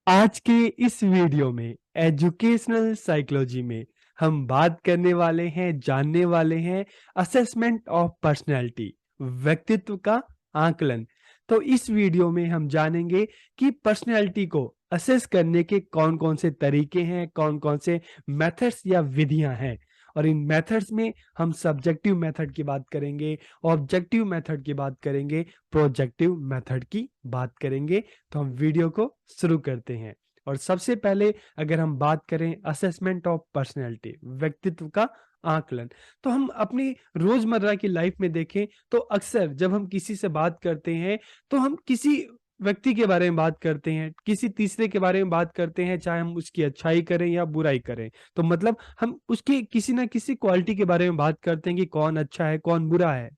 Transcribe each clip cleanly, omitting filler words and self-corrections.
आज के इस वीडियो में एजुकेशनल साइकोलॉजी में हम बात करने वाले हैं, जानने वाले हैं असेसमेंट ऑफ पर्सनैलिटी, व्यक्तित्व का आकलन। तो इस वीडियो में हम जानेंगे कि पर्सनैलिटी को असेस करने के कौन कौन से तरीके हैं, कौन कौन से मेथड्स या विधियां हैं। और इन मेथड्स में हम सब्जेक्टिव मेथड की बात करेंगे, ऑब्जेक्टिव मेथड की बात करेंगे, प्रोजेक्टिव मेथड की बात करेंगे। तो हम वीडियो को शुरू करते हैं। और सबसे पहले अगर हम बात करें असेसमेंट ऑफ पर्सनैलिटी, व्यक्तित्व का आकलन, तो हम अपनी रोजमर्रा की लाइफ में देखें तो अक्सर जब हम किसी से बात करते हैं तो हम किसी व्यक्ति के बारे में बात करते हैं, किसी तीसरे के बारे में बात करते हैं, चाहे हम उसकी अच्छाई करें या बुराई करें। तो मतलब हम उसकी किसी ना किसी क्वालिटी के बारे में बात करते हैं कि कौन अच्छा है, कौन बुरा है।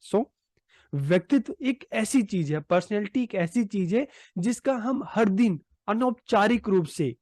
व्यक्तित्व एक ऐसी चीज है, पर्सनैलिटी एक ऐसी चीज है जिसका हम हर दिन अनौपचारिक रूप से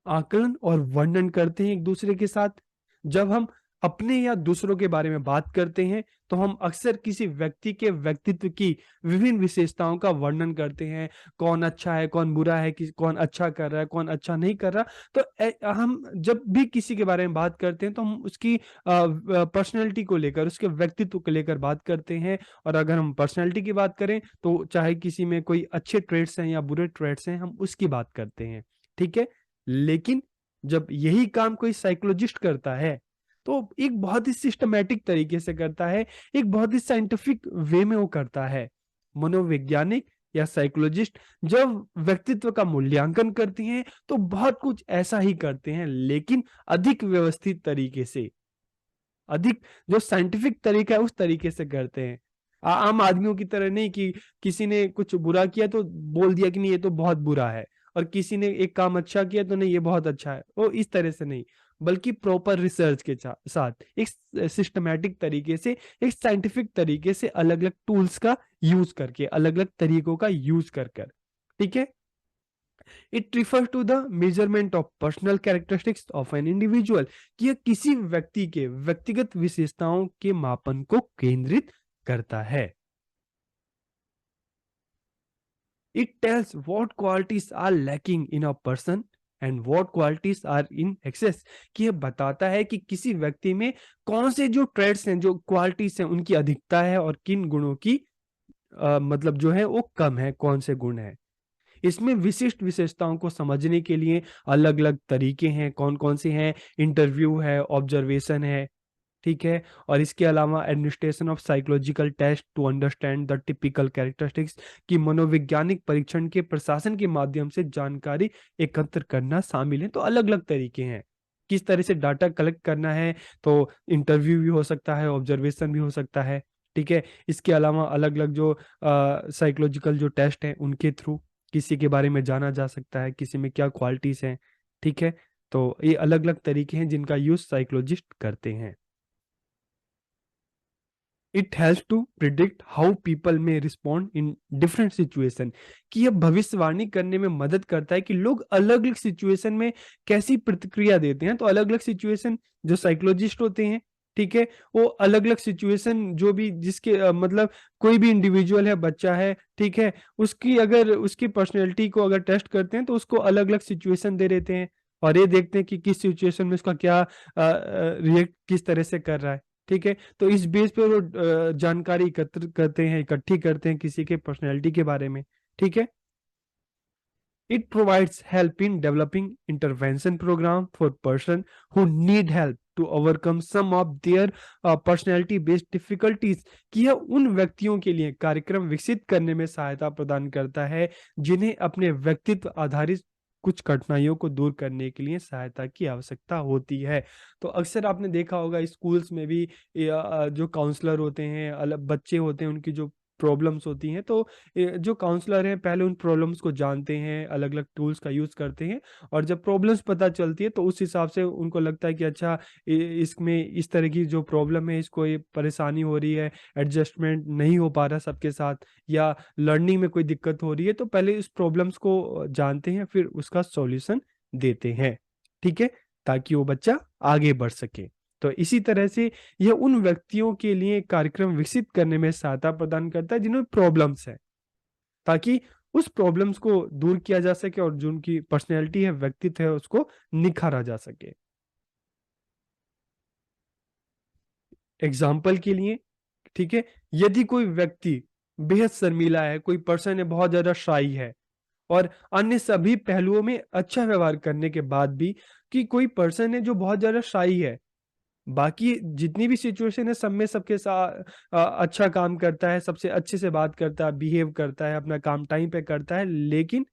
आकलन और वर्णन करते हैं एक दूसरे के साथ। जब हम अपने या दूसरों के बारे में बात करते हैं तो हम अक्सर किसी व्यक्ति के व्यक्तित्व की विभिन्न विशेषताओं का वर्णन करते हैं। कौन अच्छा है, कौन बुरा है, कौन अच्छा कर रहा है, कौन अच्छा नहीं कर रहा। तो हम जब भी किसी के बारे में बात करते हैं तो हम उसकी पर्सनैलिटी को लेकर, उसके व्यक्तित्व को लेकर बात करते हैं। और अगर हम पर्सनैलिटी की बात करें तो चाहे किसी में कोई अच्छे ट्रेट्स हैं या बुरे ट्रेट्स हैं, हम उसकी बात करते हैं। ठीक है। लेकिन जब यही काम कोई साइकोलॉजिस्ट करता है तो एक बहुत ही सिस्टमैटिक तरीके से करता है, एक बहुत ही साइंटिफिक वे में वो करता है। मनोवैज्ञानिक या साइकोलॉजिस्ट जब व्यक्तित्व का मूल्यांकन करती हैं तो बहुत कुछ ऐसा ही करते हैं, लेकिन अधिक व्यवस्थित तरीके से, अधिक जो साइंटिफिक तरीका है उस तरीके से करते हैं। आम आदमियों की तरह नहीं कि किसी ने कुछ बुरा किया तो बोल दिया कि नहीं ये तो बहुत बुरा है, और किसी ने एक काम अच्छा किया तो नहीं ये बहुत अच्छा है। वो इस तरह से नहीं, बल्कि प्रॉपर रिसर्च के साथ एक सिस्टमैटिक तरीके से, एक साइंटिफिक तरीके से, अलग अलग टूल्स का यूज करके, अलग अलग तरीकों का यूज कर कर। ठीक है। It refers to the measurement of personal characteristics of an individual, कि यह किसी व्यक्ति के व्यक्तिगत विशेषताओं के मापन को केंद्रित करता है। It tells what qualities are lacking in a person and what qualities are in excess, कि यह बताता है कि किसी व्यक्ति में कौन से जो ट्रेड्स हैं, जो क्वालिटीज हैं, उनकी अधिकता है और किन गुणों की मतलब जो है वो कम है, कौन से गुण है। इसमें विशिष्ट विशेषताओं को समझने के लिए अलग अलग तरीके हैं। कौन कौन से हैं? इंटरव्यू है, ऑब्जर्वेशन है। ठीक है। और इसके अलावा administration of psychological test to understand the typical characteristics, की मनोवैज्ञानिक परीक्षण के प्रशासन के माध्यम से जानकारी एकत्र करना शामिल है। तो अलग अलग तरीके हैं किस तरह से डाटा कलेक्ट करना है। तो इंटरव्यू भी हो सकता है, ऑब्जर्वेशन भी हो सकता है। ठीक है। इसके अलावा अलग अलग जो साइकोलॉजिकल जो टेस्ट हैं उनके थ्रू किसी के बारे में जाना जा सकता है, किसी में क्या क्वालिटीज हैं। ठीक है। तो ये अलग अलग तरीके हैं जिनका यूज साइकोलॉजिस्ट करते हैं। It has to predict how people में रिस्पॉन्ड इन डिफरेंट सिचुएशन, कि यह भविष्यवाणी करने में मदद करता है कि लोग अलग अलग सिचुएशन में कैसी प्रतिक्रिया देते हैं। तो अलग अलग सिचुएशन जो साइकोलॉजिस्ट होते हैं, ठीक है, वो अलग अलग सिचुएशन जो भी जिसके मतलब कोई भी इंडिविजुअल है, बच्चा है, ठीक है, उसकी अगर उसकी पर्सनैलिटी को अगर टेस्ट करते हैं तो उसको अलग अलग सिचुएशन दे देते हैं और ये देखते हैं कि किस सिचुएशन में उसका क्या रिएक्ट किस तरह से कर रहा है। ठीक है। तो इस बेस पे वो जानकारी एकत्र करते हैं, इकट्ठी करते हैं किसी के पर्सनैलिटी के बारे में। ठीक है। It provides help in developing intervention programme for person who need help to overcome some of their personality based difficulties, कि यह उन व्यक्तियों के लिए कार्यक्रम विकसित करने में सहायता प्रदान करता है जिन्हें अपने व्यक्तित्व आधारित कुछ कठिनाइयों को दूर करने के लिए सहायता की आवश्यकता होती है। तो अक्सर आपने देखा होगा स्कूल्स में भी जो काउंसलर होते हैं, अलग बच्चे होते हैं, उनकी जो प्रॉब्लम्स होती हैं, तो जो काउंसलर हैं पहले उन प्रॉब्लम्स को जानते हैं, अलग अलग टूल्स का यूज़ करते हैं। और जब प्रॉब्लम्स पता चलती है तो उस हिसाब से उनको लगता है कि अच्छा इसमें इस तरह की जो प्रॉब्लम है, इसको ये परेशानी हो रही है, एडजस्टमेंट नहीं हो पा रहा सबके साथ, या लर्निंग में कोई दिक्कत हो रही है, तो पहले इस प्रॉब्लम्स को जानते हैं, फिर उसका सॉल्यूशन देते हैं। ठीक है। ताकि वो बच्चा आगे बढ़ सके। तो इसी तरह से यह उन व्यक्तियों के लिए कार्यक्रम विकसित करने में सहायता प्रदान करता है जिन्हें प्रॉब्लम्स है, ताकि उस प्रॉब्लम्स को दूर किया जा सके और जो उनकी पर्सनैलिटी है, व्यक्तित्व है, उसको निखारा जा सके। एग्जाम्पल के लिए, ठीक है, यदि कोई व्यक्ति बेहद शर्मीला है, कोई पर्सन है बहुत ज्यादा शाई है और अन्य सभी पहलुओं में अच्छा व्यवहार करने के बाद भी, कि कोई पर्सन है जो बहुत ज्यादा शाई है, बाकी जितनी भी सिचुएशन है सब में सबके साथ अच्छा काम करता है, सबसे अच्छे से बात करता है, बिहेव करता है, अपना काम टाइम पे करता है, लेकिन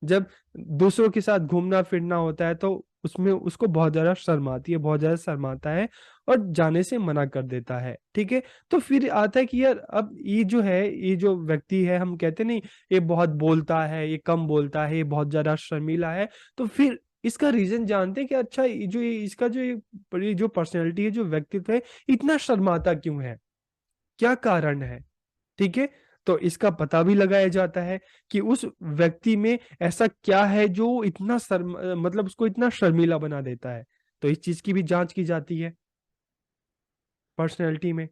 जब दूसरों के साथ घूमना फिरना होता है तो उसमें उसको बहुत ज्यादा शर्म आती है, बहुत ज्यादा शर्माता है और जाने से मना कर देता है। ठीक है, तो फिर आता है कि यार अब ये जो है, ये जो व्यक्ति है, हम कहते नहीं ये बहुत बोलता है, ये कम बोलता है, ये बहुत ज्यादा शर्मीला है, तो फिर इसका रीजन जानते हैं कि अच्छा इसका ये जो पर्सनैलिटी है, जो व्यक्तित्व है, इतना शर्माता क्यों है, क्या कारण है। ठीक है, तो इसका पता भी लगाया जाता है कि उस व्यक्ति में ऐसा क्या है जो इतना मतलब उसको इतना शर्मीला बना देता है। तो इस चीज की भी जांच की जाती है पर्सनैलिटी में।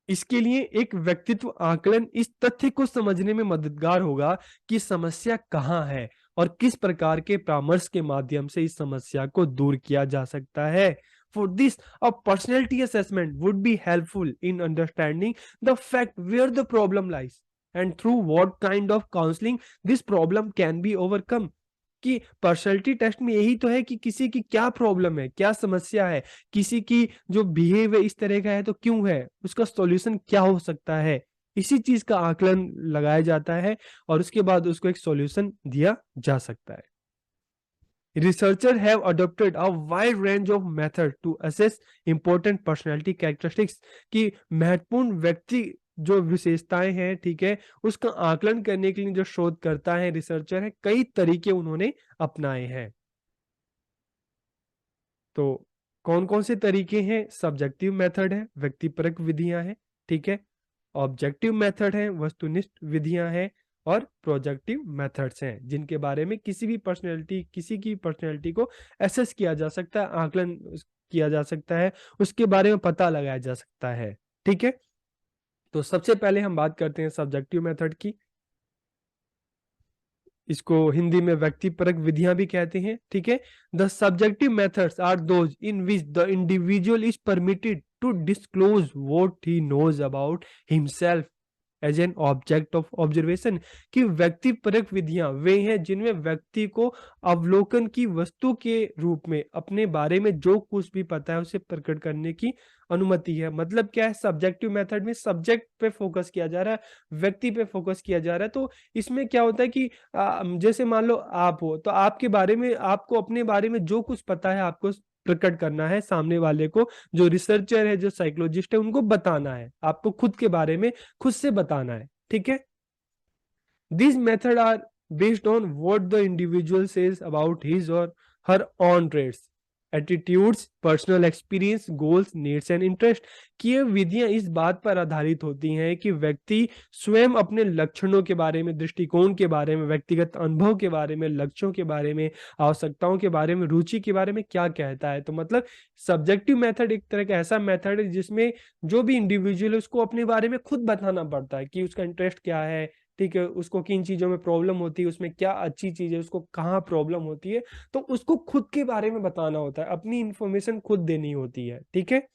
इसके लिए एक व्यक्तित्व आकलन इस तथ्य को समझने में मददगार होगा कि समस्या कहाँ है और किस प्रकार के परामर्श के माध्यम से इस समस्या को दूर किया जा सकता है। For this, a personality assessment would be helpful in understanding the fact where the problem lies and through what kind of counseling this problem can be overcome। कि पर्सनैलिटी टेस्ट में यही तो है कि किसी की क्या प्रॉब्लम है, क्या समस्या है, किसी की जो बिहेव है इस तरह का है तो क्यों है, उसका सॉल्यूशन क्या हो सकता है, इसी चीज का आकलन लगाया जाता है और उसके बाद उसको एक सॉल्यूशन दिया जा सकता है। Researchers have adopted a wide range of methods to assess important personality characteristics। कि महत्वपूर्ण व्यक्ति जो विशेषताएं हैं, ठीक है, उसका आकलन करने के लिए जो शोधकर्ता है, रिसर्चर है, कई तरीके उन्होंने अपनाए हैं। तो कौन कौन से तरीके हैं? सब्जेक्टिव मेथड है, व्यक्तिपरक विधियां हैं, ठीक है। ऑब्जेक्टिव मेथड है, वस्तुनिष्ठ विधियां हैं। और प्रोजेक्टिव मेथड्स हैं जिनके बारे में किसी की पर्सनैलिटी को एसेस किया जा सकता है, आकलन किया जा सकता है, उसके बारे में पता लगाया जा सकता है। ठीक है, तो सबसे पहले हम बात करते हैं सब्जेक्टिव मेथड की। इसको हिंदी में व्यक्तिपरक विधियां भी कहते हैं। ठीक है, the subjective methods are those in which the individual is permitted to disclose what he knows about himself as an object of observation. कि व्यक्तिपरक विधियां वे हैं जिनमें व्यक्ति को अवलोकन की वस्तु के रूप में अपने बारे में जो कुछ भी पता है उसे प्रकट करने की अनुमति है। मतलब क्या है, सब्जेक्टिव मेथड में सब्जेक्ट पे फोकस किया जा रहा है, व्यक्ति पे फोकस किया जा रहा है। तो इसमें क्या होता है कि जैसे मान लो आप हो, तो आपके बारे में, आपको अपने बारे में जो कुछ पता है आपको प्रकट करना है, सामने वाले को, जो रिसर्चर है, जो साइकोलॉजिस्ट है, उनको बताना है, आपको खुद के बारे में खुद से बताना है। ठीक है, these methods are based on what the individual says about his or her own traits, attitudes, personal experience, goals, needs and interest. कि ये विधियां इस बात पर आधारित होती हैं कि व्यक्ति स्वयं अपने लक्षणों के बारे में, दृष्टिकोण के बारे में, व्यक्तिगत अनुभव के बारे में, लक्ष्यों के बारे में, आवश्यकताओं के बारे में, रुचि के बारे में क्या कहता है। तो मतलब सब्जेक्टिव मेथड एक तरह का ऐसा मेथड है जिसमें जो भी इंडिविजुअल है उसको अपने बारे में खुद बताना पड़ता है कि उसका इंटरेस्ट क्या है, ठीक है, उसको किन चीजों में प्रॉब्लम होती है, उसमें क्या अच्छी चीज है, उसको कहाँ प्रॉब्लम होती है, तो उसको खुद के बारे में बताना होता है, अपनी इंफॉर्मेशन खुद देनी होती है। ठीक है,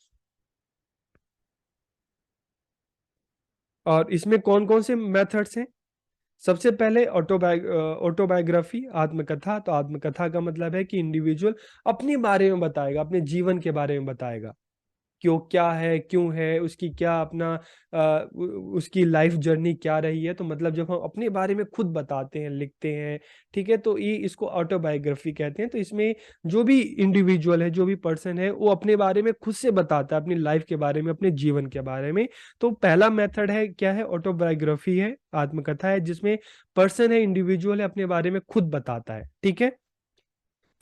और इसमें कौन कौन से मेथड्स हैं? सबसे पहले ऑटोबायोग्राफी, आत्मकथा। तो आत्मकथा का मतलब है कि इंडिविजुअल अपने बारे में बताएगा, अपने जीवन के बारे में बताएगा कि वो क्या है, क्यों है, उसकी क्या अपना उसकी लाइफ जर्नी क्या रही है। तो मतलब जब हम अपने बारे में खुद बताते हैं, लिखते हैं, ठीक है, तो ये इसको ऑटोबायोग्राफी कहते हैं। तो इसमें जो भी इंडिविजुअल है, जो भी पर्सन है, वो अपने बारे में खुद से बताता है, अपनी लाइफ के बारे में, अपने जीवन के बारे में। तो पहला मेथड है, क्या है, ऑटोबायोग्राफी है, आत्मकथा है, जिसमें पर्सन है, इंडिविजुअल है, अपने बारे में खुद बताता है। ठीक है,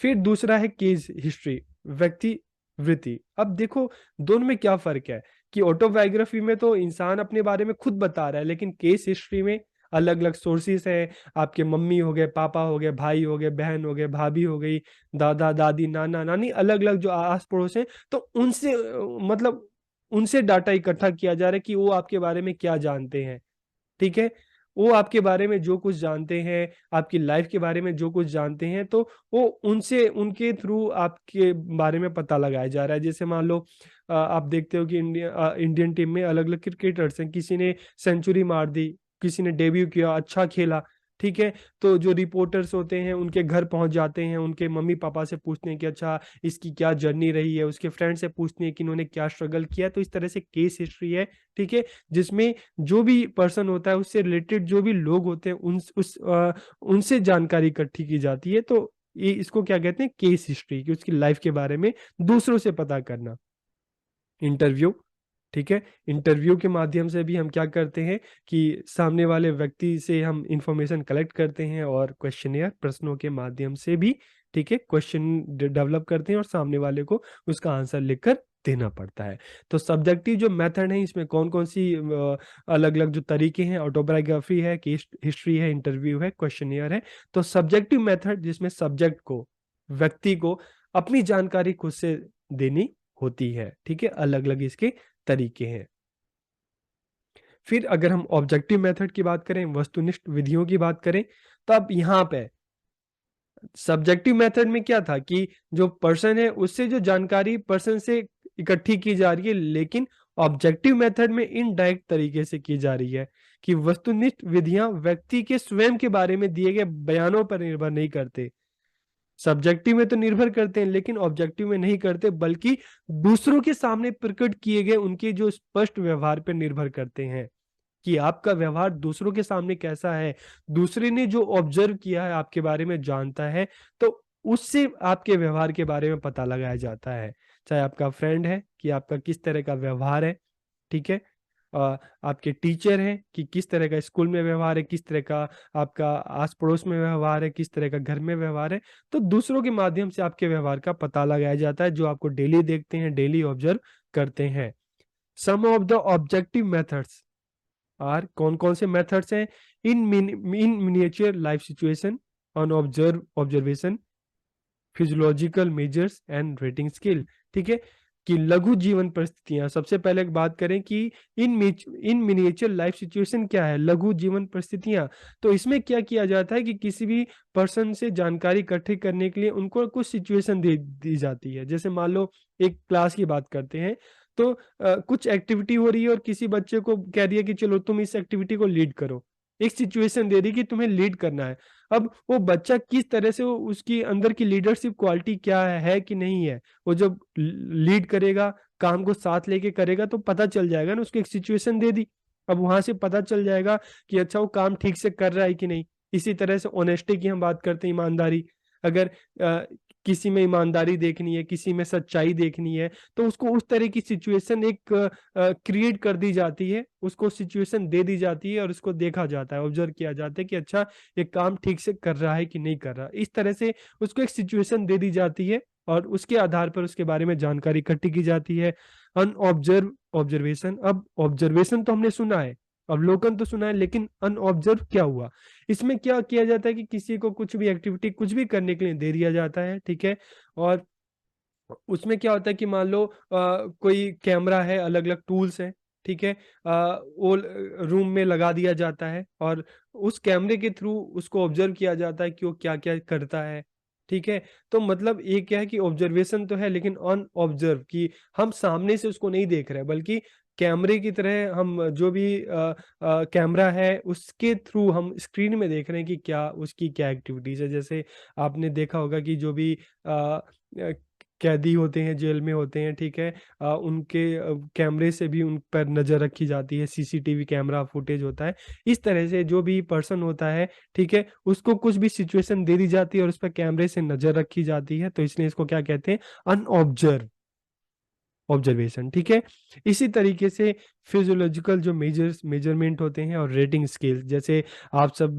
फिर दूसरा है केस हिस्ट्री, व्यक्ति वृत्ति। अब देखो दोनों में क्या फर्क है कि ऑटोबायोग्राफी में तो इंसान अपने बारे में खुद बता रहा है, लेकिन केस हिस्ट्री में अलग अलग सोर्सेस हैं, आपके मम्मी हो गए, पापा हो गए, भाई हो गए, बहन हो गए, भाभी हो गई, दादा दादी, नाना नानी, अलग अलग जो आस पड़ोस हैं, तो उनसे मतलब उनसे डाटा इकट्ठा किया जा रहा है कि वो आपके बारे में क्या जानते हैं। ठीक है, वो आपके बारे में जो कुछ जानते हैं, आपकी लाइफ के बारे में जो कुछ जानते हैं, तो वो उनसे उनके थ्रू आपके बारे में पता लगाया जा रहा है। जैसे मान लो आप देखते हो कि इंडियन टीम में अलग अलग क्रिकेटर्स हैं, किसी ने सेंचुरी मार दी, किसी ने डेब्यू किया, अच्छा खेला, ठीक है। तो जो रिपोर्टर्स होते हैं उनके घर पहुंच जाते हैं, उनके मम्मी पापा से पूछते हैं कि अच्छा इसकी क्या जर्नी रही है, उसके फ्रेंड से पूछते हैं कि इन्होंने क्या स्ट्रगल किया। तो इस तरह से केस हिस्ट्री है, ठीक है, जिसमें जो भी पर्सन होता है उससे रिलेटेड जो भी लोग होते हैं उनसे जानकारी इकट्ठी की जाती है। तो ये इसको क्या कहते हैं, केस हिस्ट्री, कि उसकी लाइफ के बारे में दूसरों से पता करना। इंटरव्यू, ठीक है, इंटरव्यू के माध्यम से भी हम क्या करते हैं कि सामने वाले व्यक्ति से हम इंफॉर्मेशन कलेक्ट करते हैं, और क्वेश्चनियर, प्रश्नों के माध्यम से भी, ठीक है, क्वेश्चन डेवलप करते हैं और सामने वाले को उसका आंसर लिखकर देना पड़ता है। तो सब्जेक्टिव जो मेथड है, इसमें कौन कौन सी अलग अलग जो तरीके हैं, ऑटोबायोग्राफी है, केस हिस्ट्री है, इंटरव्यू है, क्वेश्चनियर है। तो सब्जेक्टिव मेथड जिसमें सब्जेक्ट को, व्यक्ति को अपनी जानकारी खुद से देनी होती है, ठीक है, अलग अलग इसके तरीके हैं। फिर अगर हम ऑब्जेक्टिव मेथड की बात करें, वस्तुनिष्ठ विधियों की बात करें, तो अब यहाँ पे सब्जेक्टिव मेथड में क्या था कि जो पर्सन है उससे जो जानकारी पर्सन से इकट्ठी की जा रही है, लेकिन ऑब्जेक्टिव मेथड में इनडायरेक्ट तरीके से की जा रही है, कि वस्तुनिष्ठ विधियां व्यक्ति के स्वयं के बारे में दिए गए बयानों पर निर्भर नहीं करते। सब्जेक्टिव में तो निर्भर करते हैं लेकिन ऑब्जेक्टिव में नहीं करते, बल्कि दूसरों के सामने प्रकट किए गए उनके जो स्पष्ट व्यवहार पर निर्भर करते हैं, कि आपका व्यवहार दूसरों के सामने कैसा है। दूसरे ने जो ऑब्जर्व किया है, आपके बारे में जानता है, तो उससे आपके व्यवहार के बारे में पता लगाया जाता है। चाहे आपका फ्रेंड है कि आपका किस तरह का व्यवहार है, ठीक है, आपके टीचर हैं कि किस तरह का स्कूल में व्यवहार है, किस तरह का आपका आस पड़ोस में व्यवहार है, किस तरह का घर में व्यवहार है। तो दूसरों के माध्यम से आपके व्यवहार का पता लगाया जाता है, जो आपको डेली देखते हैं, डेली ऑब्जर्व करते हैं। Some of the objective methods are, कौन कौन से मेथड्स हैं, in miniature life situation, on observation, physiological measures and rating scale, ठीक है, कि लघु जीवन परिस्थितियां। सबसे पहले एक बात करें कि इन मिनिएचर लाइफ सिचुएशन क्या है, लघु जीवन परिस्थितियां। तो इसमें क्या किया जाता है कि किसी भी पर्सन से जानकारी इकट्ठी करने के लिए उनको कुछ सिचुएशन दे दी जाती है। जैसे मान लो एक क्लास की बात करते हैं, तो कुछ एक्टिविटी हो रही है और किसी बच्चे को कह दिया कि चलो तुम इस एक्टिविटी को लीड करो, एक सिचुएशन दे दी कि तुम्हें लीड करना है। अब वो बच्चा किस तरह से, वो उसकी अंदर की लीडरशिप क्वालिटी क्या है कि नहीं है, वो जब लीड करेगा, काम को साथ लेके करेगा, तो पता चल जाएगा ना। उसको एक सिचुएशन दे दी, अब वहां से पता चल जाएगा कि अच्छा वो काम ठीक से कर रहा है कि नहीं। इसी तरह से ऑनेस्टी की हम बात करते हैं, ईमानदारी। अगर किसी में ईमानदारी देखनी है, किसी में सच्चाई देखनी है, तो उसको उस तरह की सिचुएशन एक क्रिएट कर दी जाती है, उसको सिचुएशन दे दी जाती है और उसको देखा जाता है, ऑब्जर्व किया जाता है कि अच्छा ये काम ठीक से कर रहा है कि नहीं कर रहा। इस तरह से उसको एक सिचुएशन दे दी जाती है और उसके आधार पर उसके बारे में जानकारी इकट्ठी की जाती है। ऑब्जर्वेशन, अब ऑब्जर्वेशन तो हमने सुना है, अवलोकन तो सुना है, लेकिन अनऑब्जर्व क्या हुआ। इसमें क्या किया जाता है कि किसी को कुछ भी एक्टिविटी, कुछ भी करने के लिए दे दिया जाता है, ठीक है, और उसमें क्या होता है कि मान लो कोई कैमरा है, अलग अलग टूल्स हैं, ठीक है, वो रूम में लगा दिया जाता है और उस कैमरे के थ्रू उसको ऑब्जर्व किया जाता है कि वो क्या क्या करता है, ठीक है। तो मतलब ये क्या है कि ऑब्जर्वेशन तो है लेकिन अन ऑब्जर्व, कि हम सामने से उसको नहीं देख रहे, बल्कि कैमरे की तरह हम जो भी कैमरा है उसके थ्रू हम स्क्रीन में देख रहे हैं कि क्या उसकी क्या एक्टिविटीज है। जैसे आपने देखा होगा कि जो भी कैदी होते हैं, जेल में होते हैं, ठीक है, उनके कैमरे से भी उन पर नज़र रखी जाती है, सीसीटीवी कैमरा फुटेज होता है। इस तरह से जो भी पर्सन होता है, ठीक है, उसको कुछ भी सिचुएशन दे दी जाती है और उस पर कैमरे से नज़र रखी जाती है, तो इसलिए इसको क्या कहते हैं, अनऑब्जर्व ऑब्जर्वेशन, ठीक है। इसी तरीके से फिजियोलॉजिकल जो मेजरमेंट होते हैं और रेटिंग स्केल, जैसे आप सब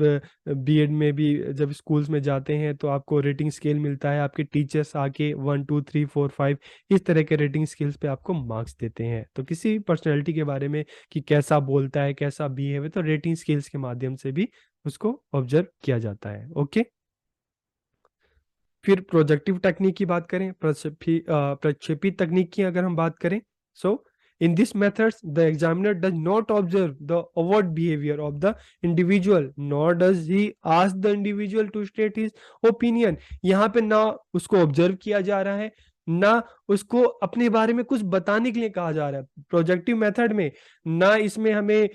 बीएड में भी जब स्कूल्स में जाते हैं तो आपको रेटिंग स्केल मिलता है, आपके टीचर्स आके 1 2 3 4 5 इस तरह के रेटिंग स्केल्स पे आपको मार्क्स देते हैं। तो किसी पर्सनैलिटी के बारे में कि कैसा बोलता है, कैसा बिहेव है, तो रेटिंग स्केल्स के माध्यम से भी उसको ऑब्जर्व किया जाता है। ओके, फिर प्रोजेक्टिव टेक्निक की बात करें, प्रक्षेपित तकनीक की अगर हम बात करें, सो In this methods, the examiner does not observe the overt behavior of the individual, nor does he ask the individual to state his opinion. यहाँ पे ना उसको ऑब्जर्व किया जा रहा है, ना उसको अपने बारे में कुछ बताने के लिए कहा जा रहा है। प्रोजेक्टिव मेथड में ना इसमें हमें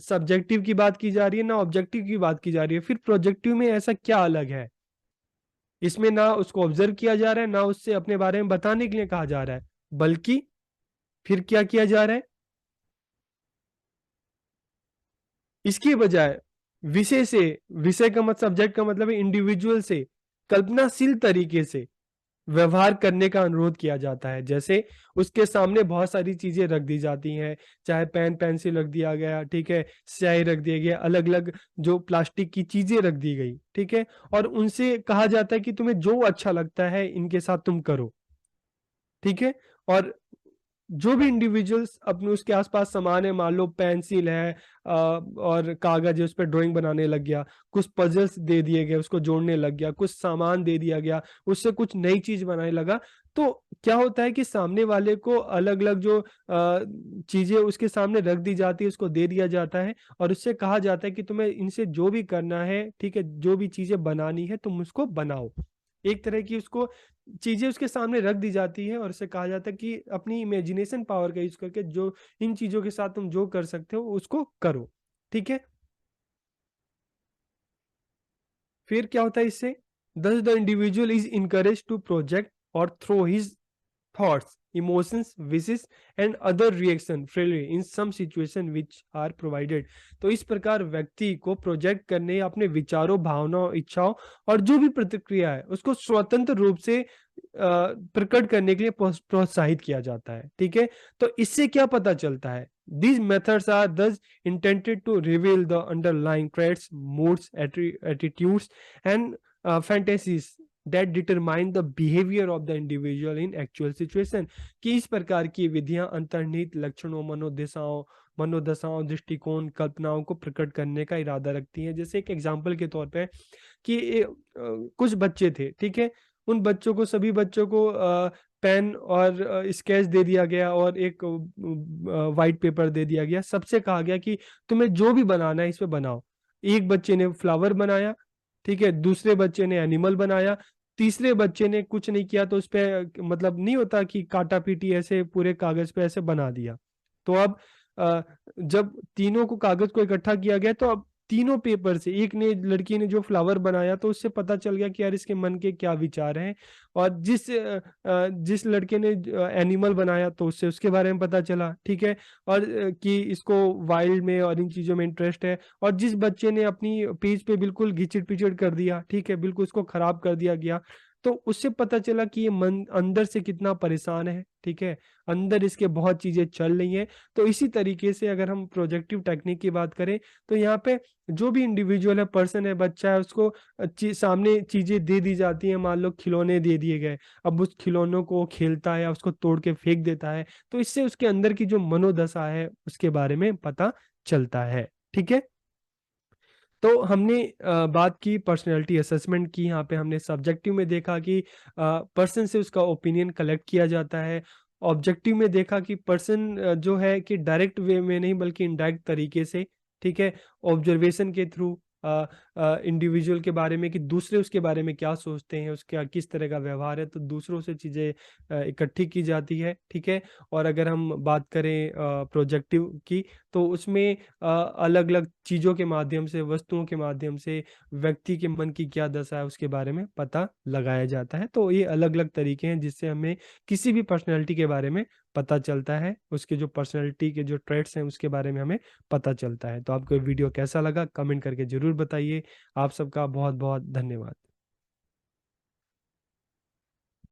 सब्जेक्टिव की बात की जा रही है, ना ऑब्जेक्टिव की बात की जा रही है। फिर प्रोजेक्टिव में ऐसा क्या अलग है? इसमें ना उसको ऑब्जर्व किया जा रहा है, ना उससे अपने बारे में बताने के लिए कहा जा रहा है, बल्कि फिर क्या किया जा रहा है? इसकी बजाय विषय से, विषय का मतलब, सब्जेक्ट का मतलब है इंडिविजुअल से कल्पनाशील तरीके से व्यवहार करने का अनुरोध किया जाता है। जैसे उसके सामने बहुत सारी चीजें रख दी जाती हैं, चाहे पेन पेंसिल रख दिया गया, ठीक है, स्याही रख दिया गया, अलग अलग जो प्लास्टिक की चीजें रख दी गई, ठीक है, और उनसे कहा जाता है कि तुम्हें जो अच्छा लगता है इनके साथ तुम करो, ठीक है। और जो भी इंडिविजुअल्स अपने उसके आसपास सामान है, मान लो पेंसिल है और कागज है, उस पर ड्राइंग बनाने लग गया, कुछ पजल्स दे दिए गए उसको जोड़ने लग गया, कुछ सामान दे दिया गया, उससे कुछ नई चीज बनाने लगा, तो क्या होता है कि सामने वाले को अलग अलग जो चीजें उसके सामने रख दी जाती है उसको दे दिया जाता है, और उससे कहा जाता है कि तुम्हें इनसे जो भी करना है, ठीक है, जो भी चीजें बनानी है तुम उसको बनाओ। एक तरह की उसको चीजें उसके सामने रख दी जाती है, और उससे कहा जाता है कि अपनी इमेजिनेशन पावर का यूज करके जो इन चीजों के साथ तुम जो कर सकते हो उसको करो, ठीक है। फिर क्या होता है इससे? Thus the individual is encourage to project और throw his thoughts, emotions, wishes and other reaction freely in some situation which are provided। तो इस प्रकार व्यक्ति को प्रोजेक्ट करने, अपने विचारों, भावनाओं, इच्छाओं और जो भी प्रतिक्रिया है उसको स्वतंत्र रूप से प्रकट करने के लिए प्रोत्साहित किया जाता है, ठीक है। तो इससे क्या पता चलता है? These methods are thus intended to reveal the underlying traits, moods, attitudes and fantasies that determine the behavior of the individual in actual situation। कि इस प्रकार की विधियां अंतर्निहित लक्षणों, मनोदशाओं, दृष्टिकोण, कल्पनाओं को प्रकट करने का इरादा रखती हैं। जैसे एक एग्जांपल के तौर पे कि कुछ बच्चे थे, ठीक है, उन बच्चों को, सभी बच्चों को पेन और स्केच दे दिया गया और एक वाइट पेपर दे दिया गया, सबसे कहा गया कि तुम्हें जो भी बनाना है इस पे बनाओ। एक बच्चे ने फ्लावर बनाया, ठीक है, दूसरे बच्चे ने एनिमल बनाया, तीसरे बच्चे ने कुछ नहीं किया, तो उस पे मतलब नहीं होता कि काटा पीटी ऐसे पूरे कागज पे ऐसे बना दिया। तो अब जब तीनों को कागज को इकट्ठा किया गया, तो अब तीनों पेपर से, एक ने, लड़की ने जो फ्लावर बनाया, तो उससे पता चल गया कि यार इसके मन के क्या विचार हैं, और जिस लड़के ने एनिमल बनाया तो उससे उसके बारे में पता चला, ठीक है, और कि इसको वाइल्ड में और इन चीजों में इंटरेस्ट है, और जिस बच्चे ने अपनी पेज पे बिल्कुल घिचड़ पिचड़ कर दिया, ठीक है, बिल्कुल उसको खराब कर दिया गया, तो उससे पता चला कि ये मन अंदर से कितना परेशान है, ठीक है, अंदर इसके बहुत चीजें चल रही हैं। तो इसी तरीके से अगर हम प्रोजेक्टिव टेक्निक की बात करें, तो यहाँ पे जो भी इंडिविजुअल है, पर्सन है, बच्चा है, उसको सामने चीजें दे दी जाती हैं, मान लो खिलौने दे दिए गए, अब उस खिलौनों को खेलता है या उसको तोड़ के फेंक देता है, तो इससे उसके अंदर की जो मनोदशा है उसके बारे में पता चलता है, ठीक है। तो हमने बात की पर्सनैलिटी असेसमेंट की। यहाँ पे हमने सब्जेक्टिव में देखा कि पर्सन से उसका ओपिनियन कलेक्ट किया जाता है। ऑब्जेक्टिव में देखा कि पर्सन जो है कि डायरेक्ट वे में नहीं बल्कि इनडायरेक्ट तरीके से, ठीक है, ऑब्जर्वेशन के थ्रू इंडिविजुअल के बारे में कि दूसरे उसके बारे में क्या सोचते हैं, उसका किस तरह का व्यवहार है, तो दूसरों से चीज़ें इकट्ठी की जाती है, ठीक है। और अगर हम बात करें प्रोजेक्टिव की, तो उसमें अलग अलग चीज़ों के माध्यम से, वस्तुओं के माध्यम से व्यक्ति के मन की क्या दशा है उसके बारे में पता लगाया जाता है। तो ये अलग अलग तरीके हैं जिससे हमें किसी भी पर्सनैलिटी के बारे में पता चलता है, उसके जो पर्सनैलिटी के जो ट्रेट्स हैं उसके बारे में हमें पता चलता है। तो आपको ये वीडियो कैसा लगा कमेंट करके ज़रूर बताइए। आप सबका बहुत बहुत धन्यवाद।